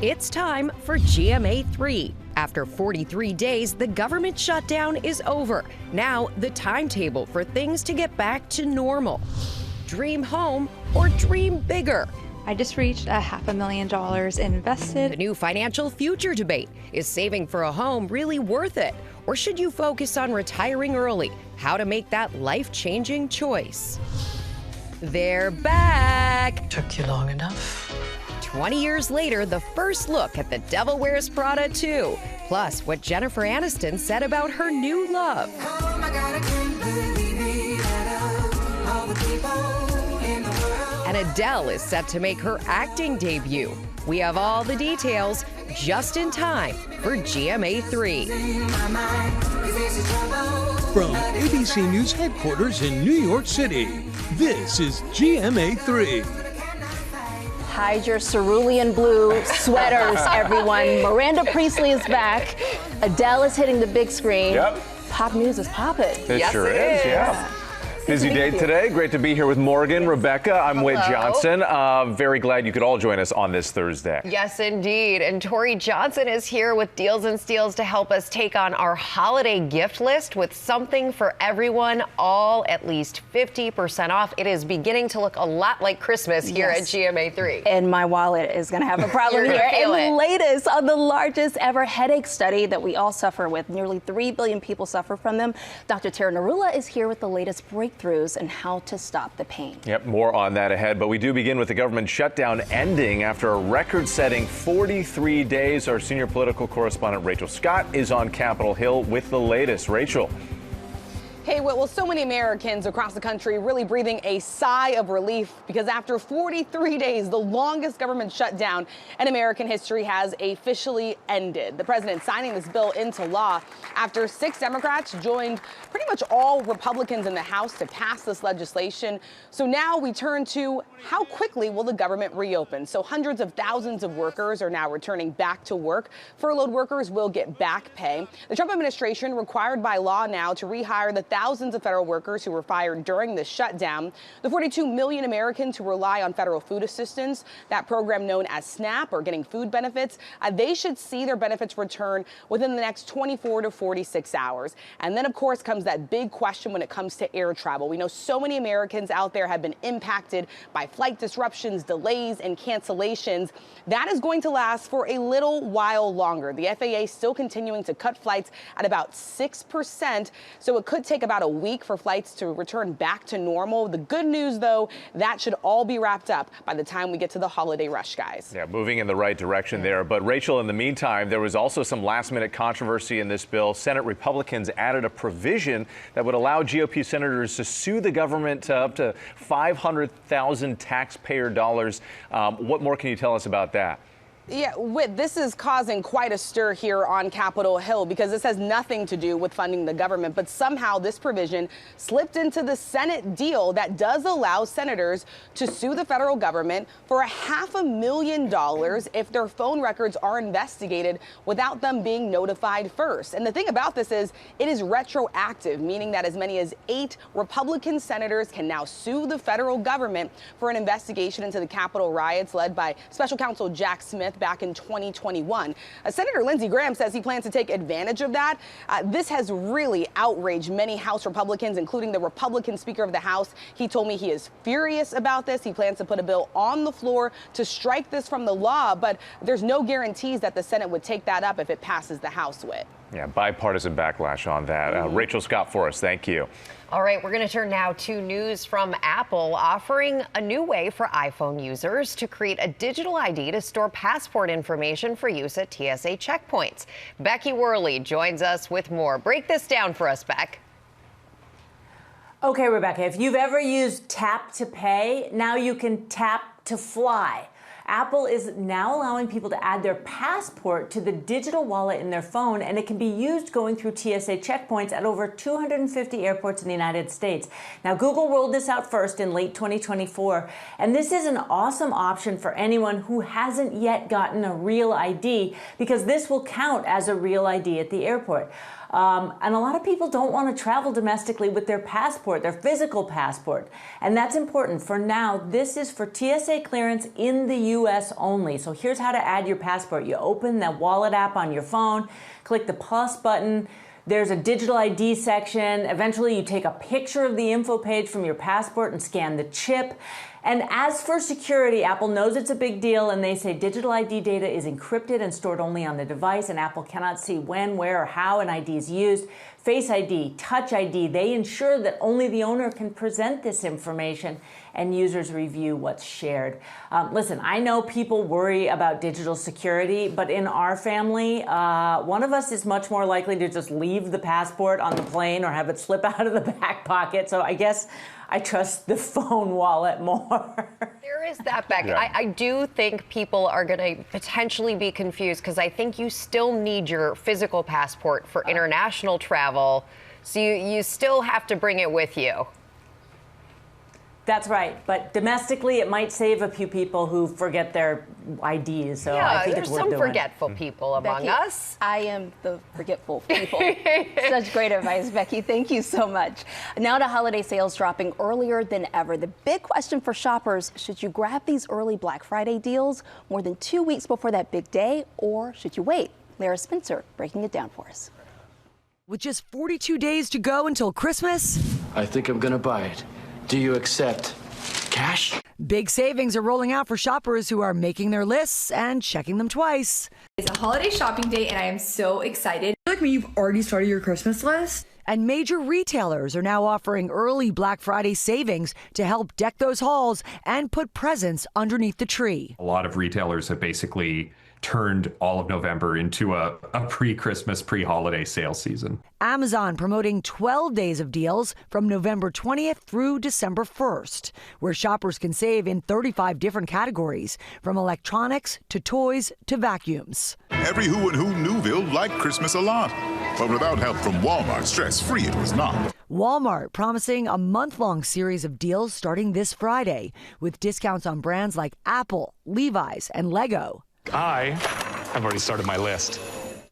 It's time for GMA3. After 43 days, the government shutdown is over. Now, the timetable for things to get back to normal. Dream home or dream bigger? I just reached $500,000 invested. The new financial future debate. Is saving for a home really worth it? Or should you focus on retiring early? How to make that life-changing choice. They're back. Took you long enough. 20 years later, the first look at The Devil Wears Prada 2. Plus, what Jennifer Aniston said about her new love. Oh my God, I can't believe it, out of all the people in the world. And Adele is set to make her acting debut. We have all the details just in time for GMA3. From ABC News headquarters in New York City, this is GMA3. Hide your cerulean blue sweaters, everyone. Miranda Priestley is back. Adele is hitting the big screen. Yep. Pop news is popping. It sure is, yeah. Busy day today. Great to be here with Morgan, Rebecca. I'm Wade Johnson. Very glad you could all join us on this Thursday. Yes, indeed. And Tori Johnson is here with Deals and Steals to help us take on our holiday gift list with something for everyone, all at least 50% off. It is beginning to look a lot like Christmas here at GMA3. And my wallet is going to have a problem here. And the latest on the largest ever headache study that we all suffer with. Nearly 3 billion people suffer from them. Dr. Tara Narula is here with the latest breakthroughs and how to stop the pain. Yep, more on that ahead, but we do begin with the government shutdown ending after a record-setting 43 days. Our senior political correspondent Rachel Scott is on Capitol Hill with the latest. Rachel. Hey, well, so many Americans across the country really breathing a sigh of relief because after 43 days, the longest government shutdown in American history has officially ended. The president signing this bill into law after 6 Democrats joined pretty much all Republicans in the House to pass this legislation. So now we turn to how quickly will the government reopen? So hundreds of thousands of workers are now returning back to work. Furloughed workers will get back pay. The Trump administration required by law now to rehire the thousands of federal workers who were fired during the shutdown. The 42 million Americans who rely on federal food assistance, that program known as SNAP, or getting food benefits, they should see their benefits return within the next 24 to 46 hours. And then, of course, comes that big question when it comes to air travel. We know so many Americans out there have been impacted by flight disruptions, delays, and cancellations. That is going to last for a little while longer. The FAA still continuing to cut flights at about 6%, so it could take about a week for flights to return back to normal. The good news, though, that should all be wrapped up by the time we get to the holiday rush, guys. Yeah, moving in the right direction there. But Rachel, in the meantime, there was also some last-minute controversy in this bill. Senate Republicans added a provision that would allow GOP senators to sue the government up to $500,000 taxpayer dollars. What more can you tell us about that? Yeah, Whit, this is causing quite a stir here on Capitol Hill because this has nothing to do with funding the government, but somehow this provision slipped into the Senate deal that does allow senators to sue the federal government for $500,000 if their phone records are investigated without them being notified first. And the thing about this is it is retroactive, meaning that as many as 8 Republican senators can now sue the federal government for an investigation into the Capitol riots led by Special Counsel Jack Smith back in 2021. Senator Lindsey Graham says he plans to take advantage of that. This has really outraged many House Republicans, including the Republican Speaker of the House. He told me he is furious about this. He plans to put a bill on the floor to strike this from the law, but there's no guarantees that the Senate would take that up if it passes the House with. Yeah, bipartisan backlash on that. Rachel Scott for us. Thank you. All right, we're going to turn now to news from Apple, offering a new way for iPhone users to create a digital ID to store passport information for use at TSA checkpoints. Becky Worley joins us with more. Break this down for us, Beck. Okay, Rebecca, if you've ever used Tap to Pay, now you can tap to fly. Apple is now allowing people to add their passport to the digital wallet in their phone, and it can be used going through TSA checkpoints at over 250 airports in the United States. Now, Google rolled this out first in late 2024, and this is an awesome option for anyone who hasn't yet gotten a real ID, because this will count as a real ID at the airport. And a lot of people don't want to travel domestically with their passport, their physical passport. And that's important. For now, this is for TSA clearance in the U.S. only. So here's how to add your passport. You open the wallet app on your phone, click the plus button. There's a digital ID section. Eventually, you take a picture of the info page from your passport and scan the chip. And as for security, Apple knows it's a big deal, and they say digital ID data is encrypted and stored only on the device, and Apple cannot see when, where, or how an ID is used. Face ID, Touch ID, they ensure that only the owner can present this information, and users review what's shared. Listen, I know people worry about digital security, but in our family, one of us is much more likely to just leave the passport on the plane or have it slip out of the back pocket. So I guess I trust the phone wallet more. There is that, Beck. Yeah. I do think people are going to potentially be confused because I think you still need your physical passport for international travel. So you still have to bring it with you. That's right. But domestically, it might save a few people who forget their IDs. So Yeah, I think there's it's worth some doing. forgetful people among Becky, us. I am the forgetful people. Such great advice, Becky. Thank you so much. Now to holiday sales dropping earlier than ever. The big question for shoppers, should you grab these early Black Friday deals more than 2 weeks before that big day, or should you wait? Lara Spencer breaking it down for us. With just 42 days to go until Christmas, I think I'm gonna buy it. Do you accept cash? big savings are rolling out for shoppers who are making their lists and checking them twice. It's a holiday shopping day, and I am so excited. I feel like when you've already started your Christmas list. And major retailers are now offering early Black Friday savings to help deck those halls and put presents underneath the tree. A lot of retailers have basically turned all of November into a pre-Christmas, pre-holiday sales season. Amazon promoting 12 days of deals from November 20th through December 1st, where shoppers can save in 35 different categories, from electronics to toys to vacuums. Every who and who Newville liked Christmas a lot. But without help from Walmart, stress-free it was not. Walmart promising a month-long series of deals starting this Friday, with discounts on brands like Apple, Levi's, and Lego. I have already started my list.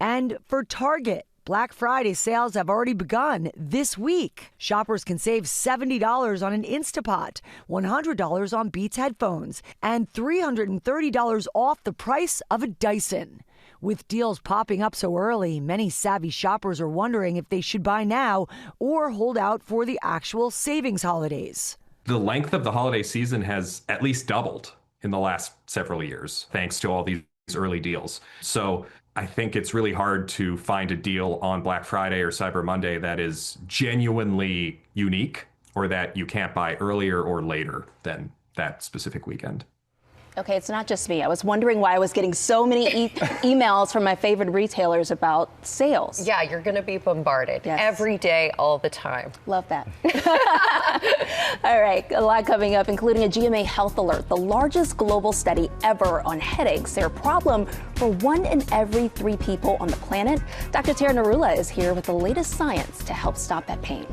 And for Target, Black Friday sales have already begun this week. Shoppers can save $70 on an Instapot, $100 on Beats headphones, and $330 off the price of a Dyson. With deals popping up so early, many savvy shoppers are wondering if they should buy now or hold out for the actual savings holidays. The length of the holiday season has at least doubled in the last several years, thanks to all these early deals. So I think it's really hard to find a deal on Black Friday or Cyber Monday that is genuinely unique, or that you can't buy earlier or later than that specific weekend. Okay, it's not just me. I was wondering why I was getting so many emails from my favorite retailers about sales. Yeah, you're going to be bombarded every day, all the time. Love that. All right, a lot coming up, including a GMA health alert, the largest global study ever on headaches. They're a problem for 1 in every 3 people on the planet. Dr. Tara Narula is here with the latest science to help stop that pain.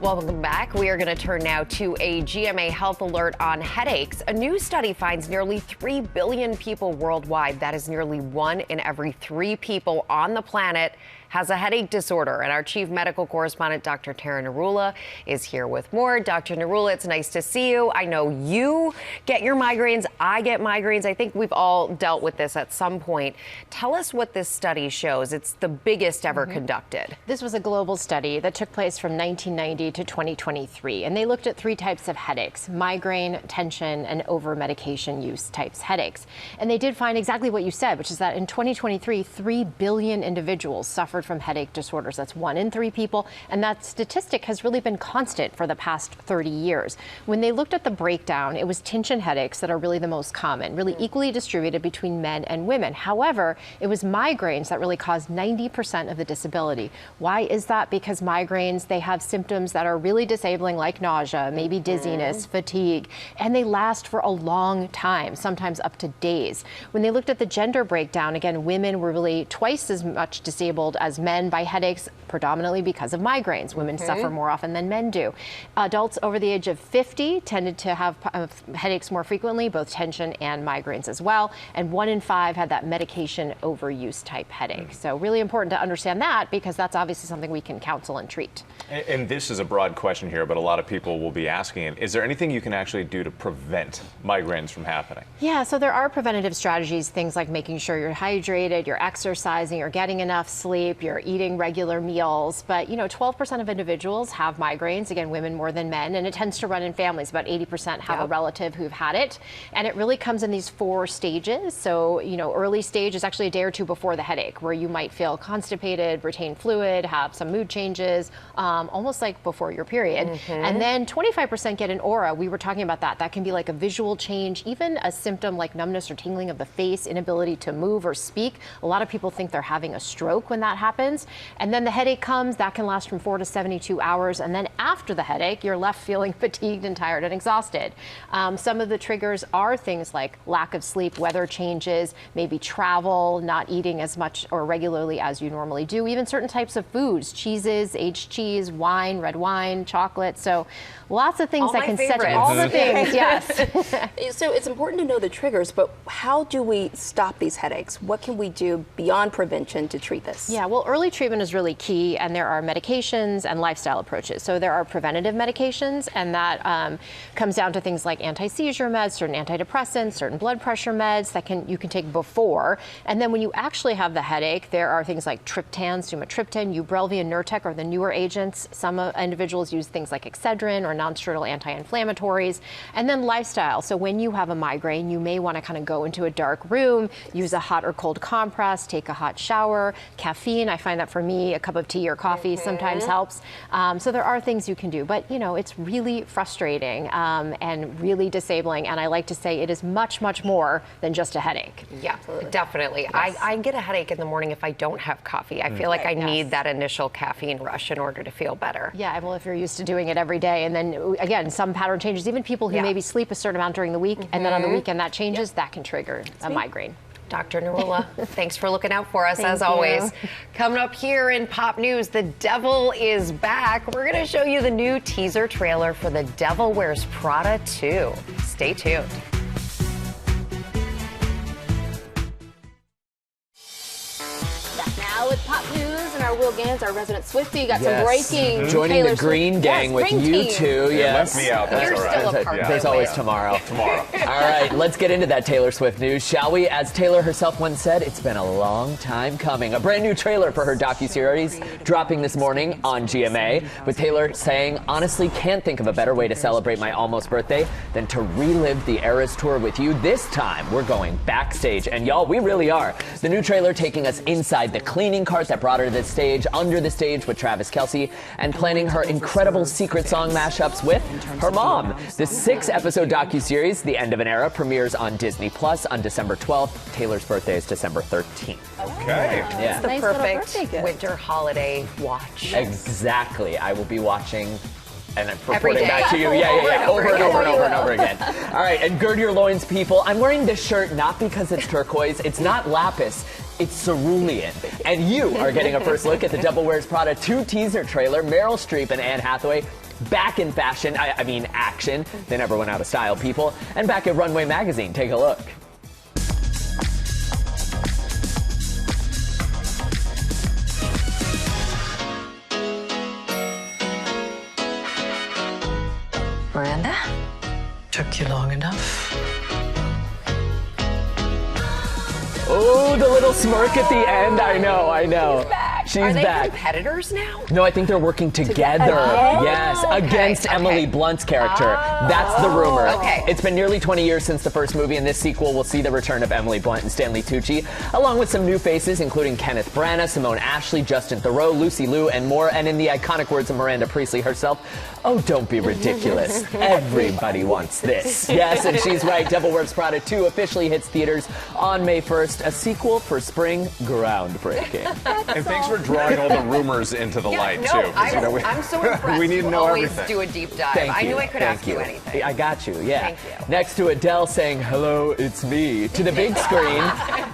Welcome back. We are going to turn now to a GMA health alert on headaches. A new study finds nearly 3 billion people worldwide. That is nearly 1 in every 3 people on the planet has a headache disorder. And our chief medical correspondent, Dr. Tara Narula, is here with more. Dr. Narula, it's nice to see you. I know you get your migraines. I get migraines. I think we've all dealt with this at some point. Tell us what this study shows. It's the biggest ever conducted. This was a global study that took place from 1990 to 2023, and they looked at 3 types of headaches: migraine, tension, and over-medication use types headaches. And they did find exactly what you said, which is that in 2023, 3 billion individuals suffered from headache disorders. That's 1 in 3 people, and that statistic has really been constant for the past 30 years. When they looked at the breakdown, it was tension headaches that are really the most common, really equally distributed between men and women. However, it was migraines that really caused 90% of the disability. Why is that? Because migraines, they have symptoms that are really disabling, like nausea, maybe dizziness, fatigue, and they last for a long time, sometimes up to days. When they looked at the gender breakdown, again, women were really twice as much disabled as as men by headaches, predominantly because of migraines. Women suffer more often than men do. Adults over the age of 50 tended to have headaches more frequently, both tension and migraines as well. And 1 in 5 had that medication overuse type headache. So really important to understand that, because that's obviously something we can counsel and treat. And this is a broad question here, but a lot of people will be asking, is there anything you can actually do to prevent migraines from happening? Yeah, so there are preventative strategies, things like making sure you're hydrated, you're exercising, you're getting enough sleep, you're eating regular meals. But, 12% of individuals have migraines, again, women more than men, and it tends to run in families. About 80% have a relative who've had it. And it really comes in these 4 stages. So, early stage is actually a day or 2 before the headache, where you might feel constipated, retain fluid, have some mood changes, almost like before your period. And then 25% get an aura. We were talking about that. That can be like a visual change, even a symptom like numbness or tingling of the face, inability to move or speak. A lot of people think they're having a stroke when that happens. And then the headache comes, that can last from 4 to 72 hours. And then after the headache, you're left feeling fatigued and tired and exhausted. Some of the triggers are things like lack of sleep, weather changes, maybe travel, not eating as much or regularly as you normally do, even certain types of foods, cheeses, aged cheese, wine, red wine, chocolate. So lots of things that can set all the things, yes. So it's important to know the triggers, but how do we stop these headaches? What can we do beyond prevention to treat this? Yeah, well, early treatment is really key, and there are medications and lifestyle approaches. So there are preventative medications, and that comes down to things like anti-seizure meds, certain antidepressants, certain blood pressure meds that you can take before. And then when you actually have the headache, there are things like triptans, sumatriptan, Ubrelvy, and Nurtec are the newer agents. Some individuals use things like Excedrin or non-steroidal anti-inflammatories. And then lifestyle. So when you have a migraine, you may want to kind of go into a dark room, use a hot or cold compress, take a hot shower. Caffeine, I find that for me, a cup of tea or coffee sometimes helps. So there are things you can do, but it's really frustrating and really disabling. And I like to say it is much, much more than just a headache. Yeah, definitely. Yes. I get a headache in the morning if I don't have coffee. I feel like I need that initial caffeine rush in order to feel better. Yeah, well, if you're used to doing it every day, and then again, some pattern changes, even people who maybe sleep a certain amount during the week, and then on the weekend that changes, that can trigger a migraine. Dr. Narula, thanks for looking out for us as always. Coming up here in Pop News, the devil is back. We're going to show you the new teaser trailer for The Devil Wears Prada 2. Stay tuned. Now with Pop News and our Will Gans, our resident Swiftie, got some breaking. Joining Taylor the Green Gang with you two. Left me out. That's all right. There's always tomorrow. Tomorrow. All right, let's get into that Taylor Swift news, shall we? As Taylor herself once said, it's been a long time coming. A brand new trailer for her docuseries dropping this morning on GMA, with Taylor saying, honestly, can't think of a better way to celebrate my almost birthday than to relive the Eras tour with you. This time, we're going backstage. And y'all, we really are. The new trailer taking us inside the cleaning cart that brought her to the stage, under the stage with Travis Kelce, and planning her incredible secret song mashups with her mom. The 6-episode docuseries, The End of an Era, premieres on Disney Plus on December 12th. Taylor's birthday is December 13th. Okay. Yeah. It's the perfect winter holiday watch. Exactly. I will be watching and I'm Every reporting day. back to you. Yeah. Over and over again. All right, and gird your loins, people. I'm wearing this shirt not because it's turquoise. It's not lapis. It's cerulean. And you are getting a first look at The Devil Wears Prada 2 teaser trailer. Meryl Streep and Anne Hathaway back in fashion. I mean action. They never went out of style, people. And back at Runway Magazine. Take a look. Miranda? Took you long enough. Oh, the little smirk at the end. I know. She's Are they back. competitors now? No, I think they're working together. Yes, against Emily Blunt's character. That's the rumor. Okay. It's been nearly 20 years since the first movie, and this sequel will see the return of Emily Blunt and Stanley Tucci, along with some new faces, including Kenneth Branagh, Simone Ashley, Justin Theroux, Lucy Liu, and more. And in the iconic words of Miranda Priestley herself, oh, don't be ridiculous. Everybody wants this. Yes, and she's right. Devil Wears Prada 2 officially hits theaters on May 1st, a sequel for spring, groundbreaking. And thanks for drawing all the rumors into the light, too. I'm so impressed. We need to know always everything. do a deep dive. Thank I you. knew I could Thank ask you anything. I got you, yeah. Thank you. Next to Adele saying, hello, it's me. To the big screen,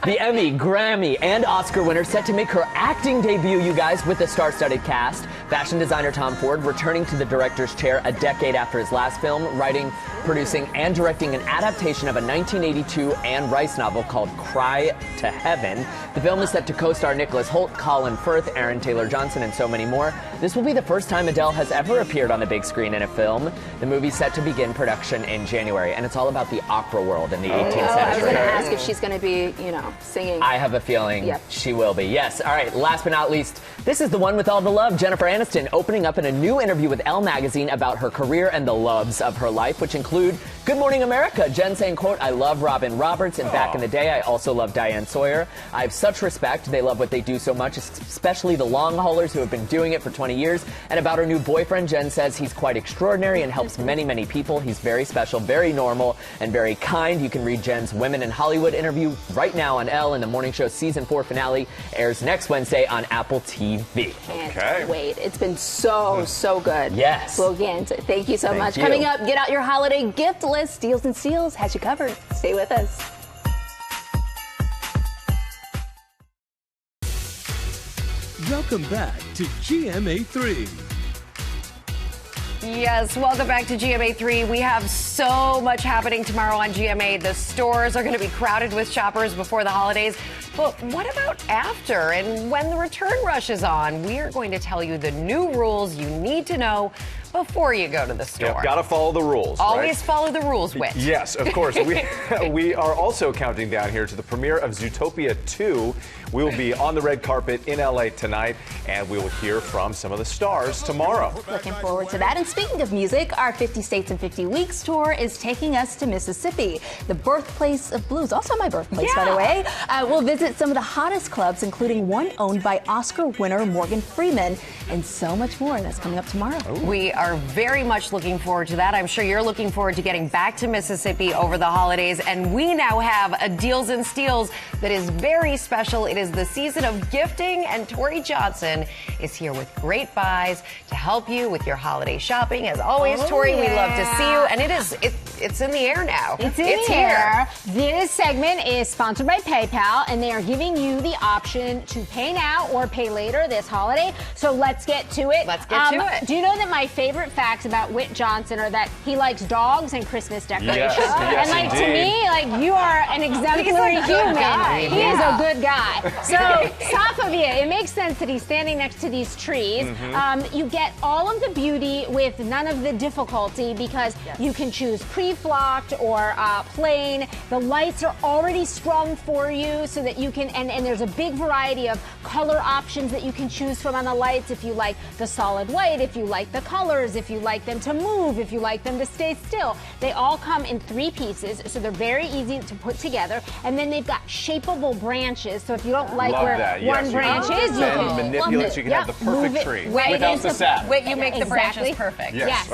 the Emmy, Grammy, and Oscar winner set to make her acting debut, you guys, with the star-studded cast. Fashion designer Tom Ford returning to the director's chair a decade after his last film, writing, producing, and directing an adaptation of a 1982 Anne Rice novel called Cry to Heaven. The film is set to co-star Nicholas Hoult, Colin Firth, Aaron Taylor-Johnson, and so many more. This will be the first time Adele has ever appeared on the big screen in a film. The movie's set to begin production in January, and it's all about the opera world in the 18th century. I was going to ask if she's going to be, singing. I have a feeling she will be. Yes. All right. Last but not least, this is the one with all the love. Jennifer Aniston opening up in a new interview with Elle magazine about her career and the loves of her life, which include Good Morning America. Jen saying, quote, I love Robin Roberts, and back in the day, I also love Diane Sawyer. I have such respect. They love what they do so much, especially the long haulers who have been doing it for 20 years. And about her new boyfriend, Jen says he's quite extraordinary and helps many, many people. He's very special, very normal, and very kind. You can read Jen's Women in Hollywood interview right now on Elle, and the morning show season 4 finale airs next Wednesday on Apple TV. Can't wait. It's been so good. Yes. Brilliant. Thank you so Thank much. you. Coming up, get out your holiday gift list. Deals and Steals has you covered. Stay with us. Welcome back to GMA3. Yes, welcome back to GMA3. We have so much happening tomorrow on GMA. The stores are going to be crowded with shoppers before the holidays. But what about after and when the return rush is on? We are going to tell you the new rules you need to know before you go to the store. Yep, gotta follow the rules. Always right? follow the rules, Whit. Yes, of course. We are also counting down here to the premiere of Zootopia 2. We will be on the red carpet in LA tonight, and we will hear from some of the stars tomorrow. Looking forward to that. And speaking of music, our 50 States in 50 Weeks tour is taking us to Mississippi, the birthplace of blues. Also my birthplace, by the way. We'll visit some of the hottest clubs, including one owned by Oscar winner Morgan Freeman, and so much more. That's coming up tomorrow. We are very much looking forward to that. I'm sure you're looking forward to getting back to Mississippi over the holidays. And we now have a Deals and Steals that is very special. It is the season of gifting, and Tori Johnson is here with great buys to help you with your holiday shopping. As always, Tori, we love to see you. And it's in the air now. It's here. This segment is sponsored by PayPal, and they are giving you the option to pay now or pay later this holiday. So let's get to it. Let's get to it. Do you know that my favorite facts about Whit Johnson are that he likes dogs and Christmas decorations? Yes, and like indeed. to me, like you are an exemplary human. He is a good guy. So Safavia, it makes sense that he's standing next to these trees. You get all of the beauty with none of the difficulty because you can choose pre-flocked or plain. The lights are already strung for you so that you can, and there's a big variety of color options that you can choose from on the lights. If you like the solid white, if you like the colors, if you like them to move, if you like them to stay still. They all come in 3 pieces, so they're very easy to put together. And then they've got shapeable branches, so if you don't like where one branch is, you can manipulate so you can have the perfect tree without the sap. Wait, you make the branches perfect. Yes,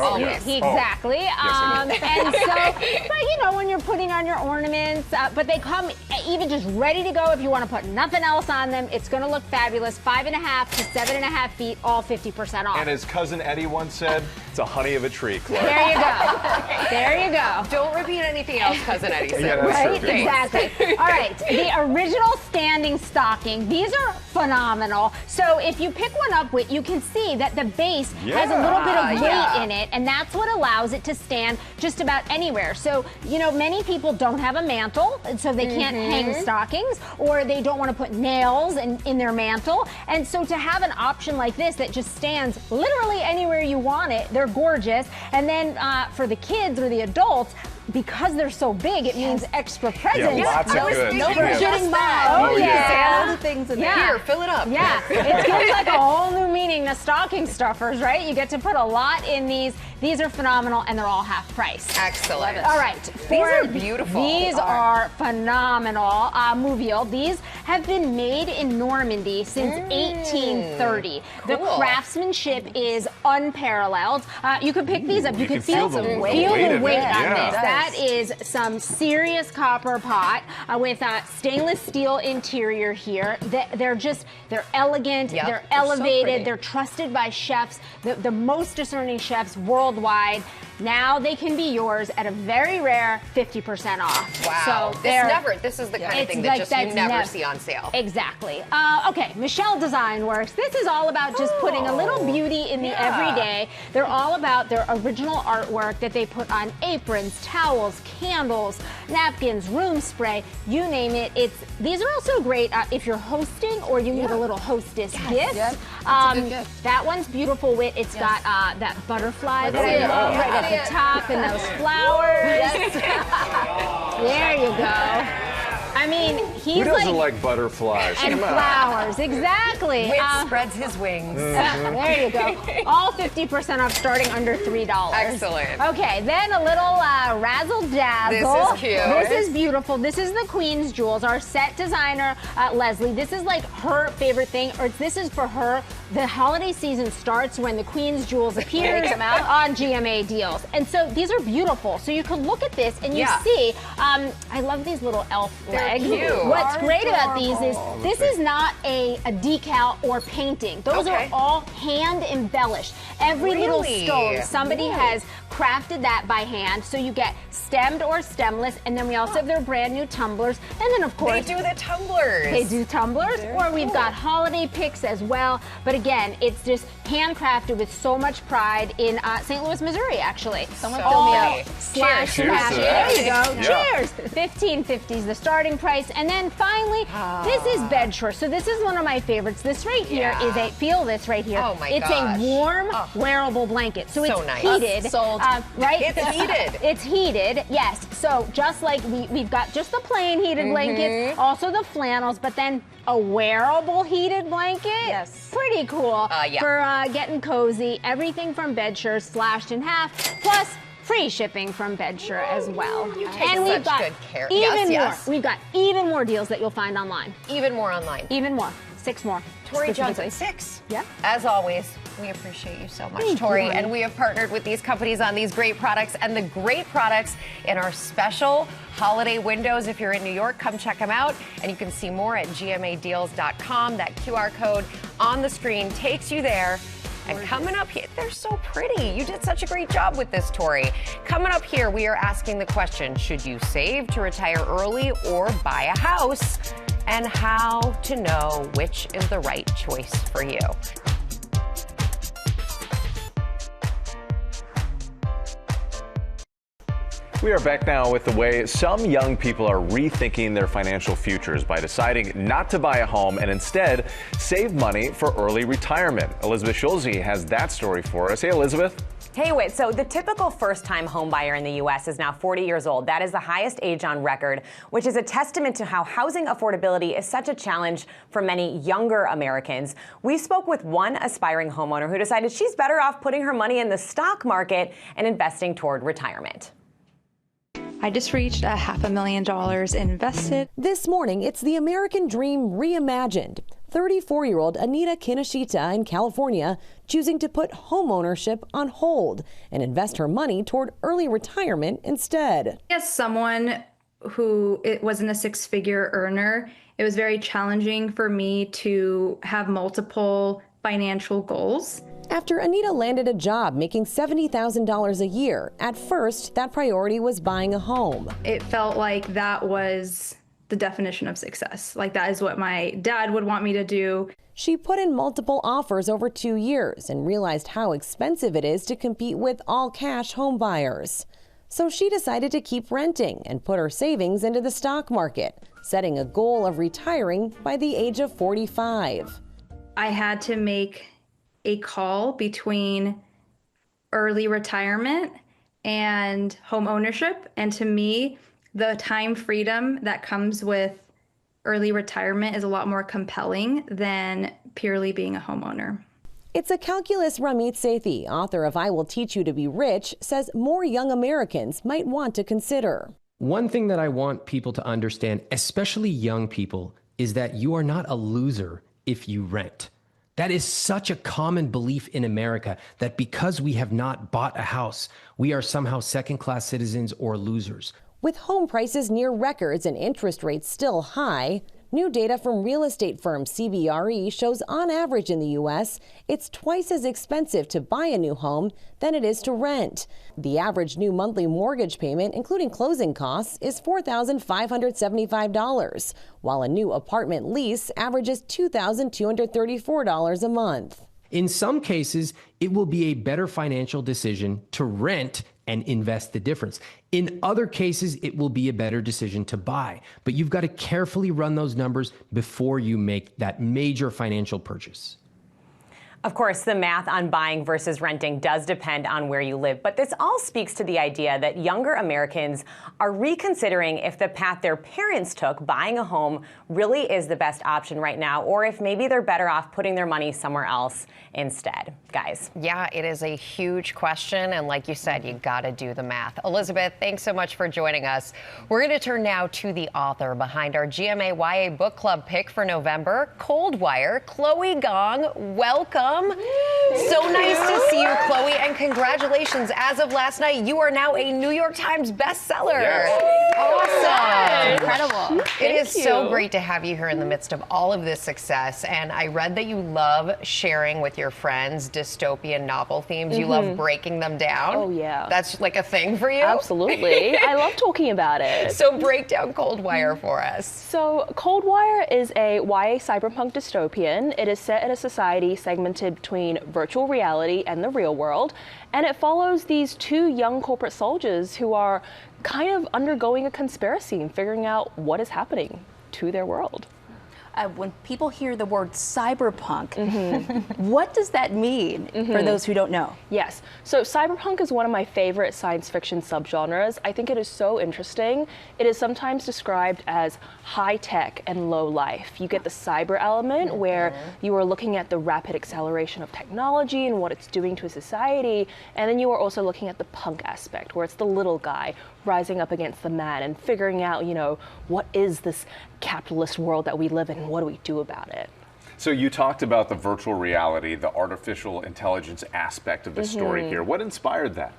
exactly. Yes, and so, but you know, when you're putting on your ornaments, but they come even just ready to go if you want to put nothing else on them. It's going to look fabulous. 5.5 to 7.5 feet, all 50% off. And as Cousin Eddie once said, it's a honey of a tree, Clark. There you go. There you go. Don't repeat anything else Cousin Eddie said. Yeah, that's Right? true. Exactly. All right. The original standing stocking. These are phenomenal. So if you pick one up, Whit, you can see that the base has a little bit of weight in it, and that's what allows it to stand just about anywhere. So, you know, many people don't have a mantle, and so they can't hang stockings, or they don't want to put nails in their mantle. And so to have an option like this that just stands literally anywhere you want it, they're gorgeous. And then for the kids or the adults, because they're so big, it means extra presents. Yeah, lots of goods. No forgetting mom. Oh, yeah. All the things in there. Here, fill it up. Yeah, it gives like a whole new meaning to stocking stuffers, right? You get to put a lot in these. These are phenomenal, and they're all half price. Excellent. All right. These are beautiful. These are phenomenal. Mouvial. These have been made in Normandy since 1830. The craftsmanship is unparalleled. You can pick these up. You can feel the weight on this. That is some serious copper pot with a stainless steel interior here. They're elegant, they're elevated, so they're trusted by chefs, the most discerning chefs worldwide. Now they can be yours at a very rare 50% off. Wow. So this is the kind of thing that you never see on sale. Exactly. Okay, Michelle Design Works. This is all about just putting a little beauty in the everyday. They're all about their original artwork that they put on aprons, towels, candles, napkins, room spray, you name it. These are also great if you're hosting or you need a little hostess gift. Yep. That one's beautiful with, it's got that butterfly that I love right at the top and those flowers. There you go. I mean, he's Who doesn't like butterflies? And flowers, exactly. Wit spreads his wings. There you go. All 50% off, starting under $3. Excellent. Okay, then a little razzle dazzle. This is cute. This is beautiful. This is the Queen's Jewels. Our set designer, Leslie. This is like her favorite thing, or this is for her. The holiday season starts when the Queen's Jewels appears on GMA deals, and so these are beautiful. So you can look at this and you see. I love these little elf legs. Cute. What's great about these is this is not a decal or painting. Those are all hand embellished. Every little stone, somebody has crafted that by hand. So you get stemmed or stemless, and then we also have their brand new tumblers. And then of course they do the tumblers. They do tumblers, or we've got holiday picks as well. But again, it's just handcrafted with so much pride in St. Louis, Missouri. Actually, someone fill me up. Slash Cheers. there you go. Cheers. $15.50 is the starting price, and then finally, this is Bedshore. So this is one of my favorites. This right here is feel this right here. Oh my it's gosh. a warm, wearable blanket. So it's nice. heated. Sold. Right? It's heated. It's heated, yes. So just like we've got just the plain heated blankets, also the flannels, but then a wearable heated blanket. Yes. Pretty cool for getting cozy. Everything from Bedshore slashed in half, plus free shipping from Bedshore as well. And we've got good care. Even more. We've got even more deals that you'll find online. Even more online. Even more. 6 more. Tori Johnson, 6. Yeah. As always, we appreciate you so much, Thank Tori. you, honey. And we have partnered with these companies on these great products and the great products in our special holiday windows. If you're in New York, come check them out. And you can see more at gmadeals.com. That QR code on the screen takes you there. And coming up here, they're so pretty. You did such a great job with this, Tori. Coming up here, we are asking the question, should you save to retire early or buy a house? And how to know which is the right choice for you. We are back now with the way some young people are rethinking their financial futures by deciding not to buy a home and instead save money for early retirement. Elizabeth Schulze has that story for us. Hey, Elizabeth. Hey, Whit. So the typical first-time home buyer in the U.S. is now 40 years old. That is the highest age on record, which is a testament to how housing affordability is such a challenge for many younger Americans. We spoke with one aspiring homeowner who decided she's better off putting her money in the stock market and investing toward retirement. I just reached $500,000 invested. This morning, it's the American dream reimagined. 34-year-old Anita Kinoshita in California choosing to put homeownership on hold and invest her money toward early retirement instead. As someone who wasn't a six-figure earner, it was very challenging for me to have multiple financial goals. After Anita landed a job making $70,000 a year, at first that priority was buying a home. It felt like that was the definition of success. Like that is what my dad would want me to do. She put in multiple offers over 2 years and realized how expensive it is to compete with all cash home buyers. So she decided to keep renting and put her savings into the stock market, setting a goal of retiring by the age of 45. I had to make a call between early retirement and home ownership. And to me, the time freedom that comes with early retirement is a lot more compelling than purely being a homeowner. It's a calculus Ramit Sethi, author of I Will Teach You to Be Rich, says more young Americans might want to consider. One thing that I want people to understand, especially young people, is that you are not a loser if you rent. That is such a common belief in America that because we have not bought a house, we are somehow second-class citizens or losers. With home prices near records and interest rates still high, new data from real estate firm CBRE shows on average in the U.S., it's twice as expensive to buy a new home than it is to rent. The average new monthly mortgage payment, including closing costs, is $4,575, while a new apartment lease averages $2,234 a month. In some cases, it will be a better financial decision to rent and invest the difference. In other cases, it will be a better decision to buy. But you've got to carefully run those numbers before you make that major financial purchase. Of course, the math on buying versus renting does depend on where you live, but this all speaks to the idea that younger Americans are reconsidering if the path their parents took, buying a home, really is the best option right now, or if maybe they're better off putting their money somewhere else instead. Guys. Yeah, it is a huge question, and like you said, you got to do the math. Elizabeth, thanks so much for joining us. We're going to turn now to the author behind our GMA YA Book Club pick for November, Coldwire, Chloe Gong. Welcome. So nice to see you, Chloe, and congratulations. As of last night, you are now a New York Times bestseller. Yes. Awesome. Incredible. It is so great to have you here in the midst of all of this success. And I read that you love sharing with your friends dystopian novel themes. You love breaking them down. Oh, yeah. That's like a thing for you? Absolutely. I love talking about it. So break down Coldwire for us. So Coldwire is a YA cyberpunk dystopian. It is set in a society segmented between virtual reality and the real world, and it follows these two young corporate soldiers who are kind of undergoing a conspiracy and figuring out what is happening to their world. When people hear the word cyberpunk, what does that mean for those who don't know? Yes. So cyberpunk is one of my favorite science fiction subgenres. I think it is so interesting. It is sometimes described as high tech and low life. You get the cyber element where you are looking at the rapid acceleration of technology and what it's doing to society. And then you are also looking at the punk aspect where it's the little guy rising up against the man and figuring out, you know, what is this capitalist world that we live in and what do we do about it? So you talked about the virtual reality, the artificial intelligence aspect of the story here. What inspired that?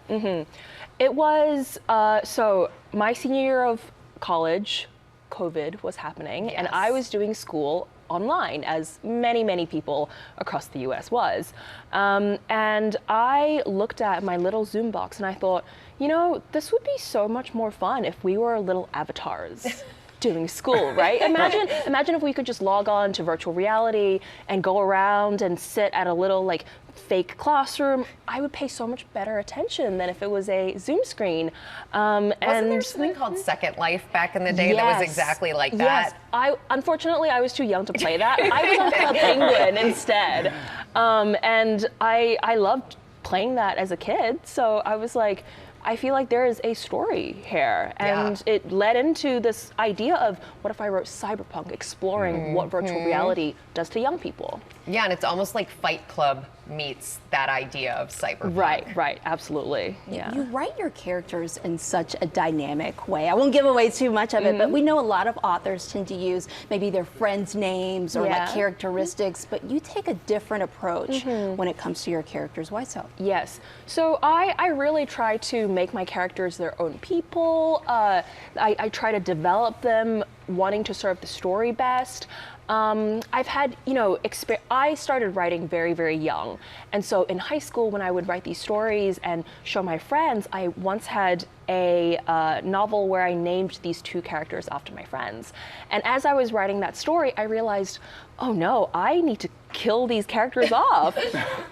It was, so my senior year of college, COVID was happening, and I was doing school online, as many, many people across the US was. And I looked at my little Zoom box and I thought, you know, this would be so much more fun if we were little avatars doing school, right? Imagine if we could just log on to virtual reality and go around and sit at a little like fake classroom. I would pay so much better attention than if it was a Zoom screen. Wasn't there something called Second Life back in the day that was exactly like that? Yes. Unfortunately, I was too young to play that. I was on Club Penguin instead. And I loved playing that as a kid. So I was like, I feel like there is a story here. And it led into this idea of what if I wrote cyberpunk, exploring what virtual reality does to young people. Yeah, and it's almost like Fight Club meets that idea of cyberpunk. Right, absolutely. Yeah. You write your characters in such a dynamic way. I won't give away too much of it, but we know a lot of authors tend to use maybe their friends' names or like characteristics, but you take a different approach when it comes to your characters. Why so? Yes. So I really try to make my characters their own people. I try to develop them wanting to serve the story best. I've had, you know, I started writing very, very young. And so in high school, when I would write these stories and show my friends, I once had a novel where I named these two characters after my friends. And as I was writing that story, I realized, oh no, I need to kill these characters off.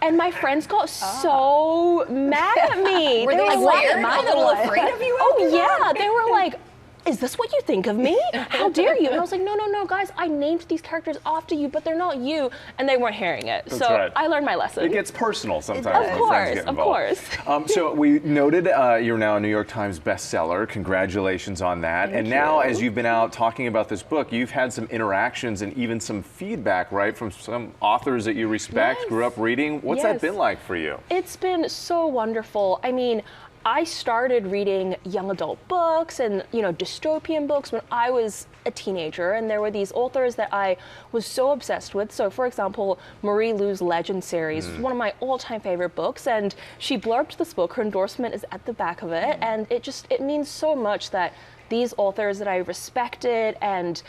And my friends got so mad at me. Were they like, why am I a little afraid of you? Oh yeah, they were like, is this what you think of me? How dare you? And I was like, no, guys, I named these characters after you, but they're not you. And they weren't hearing it. That's so right. I learned my lesson. It gets personal sometimes when friends get involved. Of course. So we noted you're now a New York Times bestseller. Congratulations on that. Thank now, you. as you've been out talking about this book, you've had some interactions and even some feedback, right, from some authors that you respect, grew up reading. What's that been like for you? It's been so wonderful. I mean, I started reading young adult books and, dystopian books when I was a teenager, and there were these authors that I was so obsessed with. So, for example, Marie Lu's Legend series was one of my all-time favorite books, and she blurbed this book. Her endorsement is at the back of it, and it means so much that these authors that I respected and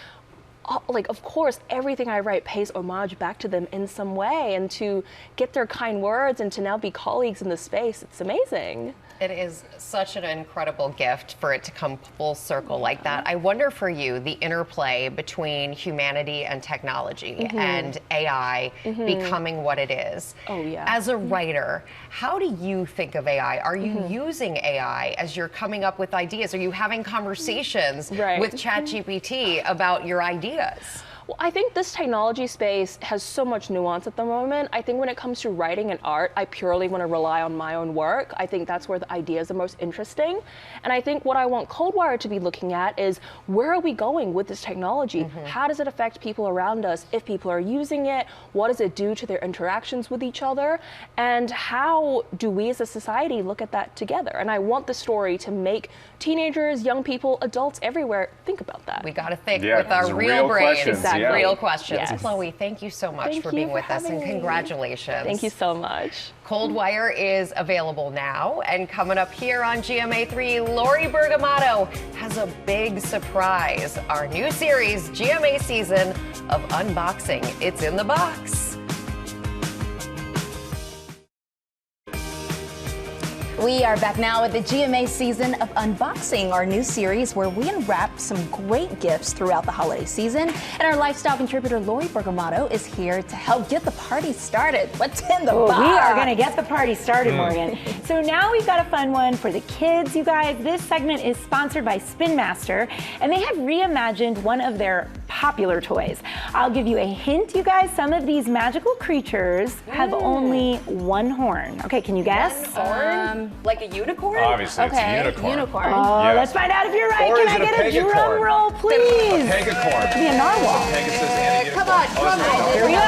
of course, everything I write pays homage back to them in some way, and to get their kind words and to now be colleagues in the space, it's amazing. It is such an incredible gift for it to come full circle like that. I wonder for you, the interplay between humanity and technology and AI becoming what it is. Oh, yeah. As a writer, how do you think of AI? Are you using AI as you're coming up with ideas? Are you having conversations with ChatGPT about your ideas? Well, I think this technology space has so much nuance at the moment. I think when it comes to writing and art, I purely want to rely on my own work. I think that's where the ideas are most interesting. And I think what I want Coldwire to be looking at is, where are we going with this technology? How does it affect people around us if people are using it? What does it do to their interactions with each other? And how do we as a society look at that together? And I want the story to make teenagers, young people, adults everywhere think about that. We got to think with our real brains. Exactly. Real questions. Yes. Chloe, thank you so much for being with us, and congratulations. Thank you so much. Coldwire is available now, and coming up here on GMA3, Lori Bergamato has a big surprise. Our new series, GMA Season of Unboxing. It's in the box. We are back now with the GMA Season of Unboxing, our new series where we unwrap some great gifts throughout the holiday season. And our lifestyle contributor, Lori Bergamato, is here to help get the party started. What's in the box? We are going to get the party started, Morgan. So now we've got a fun one for the kids, you guys. This segment is sponsored by Spin Master, and they have reimagined one of their popular toys. I'll give you a hint, you guys. Some of these magical creatures have only one horn. Okay, can you guess? Like a unicorn? Obviously, it's a unicorn. Oh, Yes. let's find out if you're right. Or Can is I it a get a pegacorn? drum roll, please? A pegacorn. Could be a narwhal. Pegasus and a Come on, unicorn. drum roll. Here we go.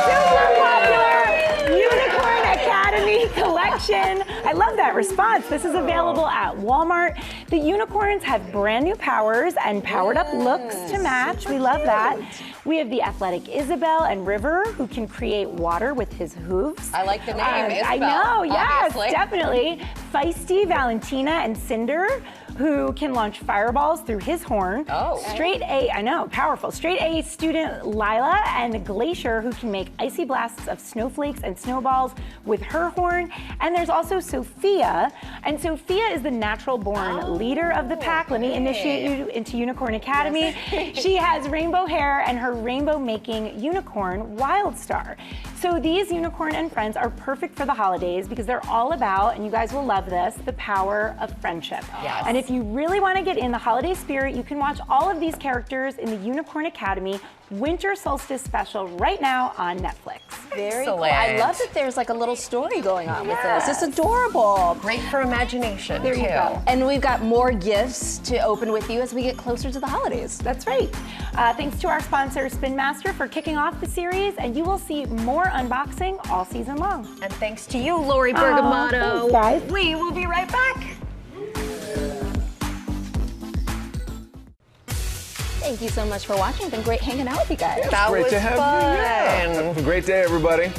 Super popular Unicorn Academy collection. I love that response. This is available at Walmart. The unicorns have brand new powers and powered up looks to match. We love that. We have the athletic Isabel and River, who can create water with his hooves. I like the name, Isabel. I know, yes, obviously. definitely. Feisty Valentina and Cinder, who can launch fireballs through his horn. Oh. Straight A, I know, powerful. Straight A student Lila and Glacier, who can make icy blasts of snowflakes and snowballs with her horn. And there's also Sophia, and Sophia is the natural born leader of the pack. Let me initiate you into Unicorn Academy. She has rainbow hair and her rainbow making unicorn Wildstar. So these unicorn and friends are perfect for the holidays because they're all about, and you guys will love this, the power of friendship. Yes. And if you really want to get in the holiday spirit, you can watch all of these characters in the Unicorn Academy Winter Solstice special right now on Netflix. Very cool. I love that there's like a little story going on with this. It's adorable. Great for imagination, There too. you go. And we've got more gifts to open with you as we get closer to the holidays. That's right. Thanks to our sponsor, Spin Master, for kicking off the series, and you will see more unboxing all season long. And thanks to you, Lori Bergamato. Thanks, guys. We will be right back. Thank you so much for watching. It's been great hanging out with you guys. That Great was to have fun. you. Yeah. Have a great day, everybody.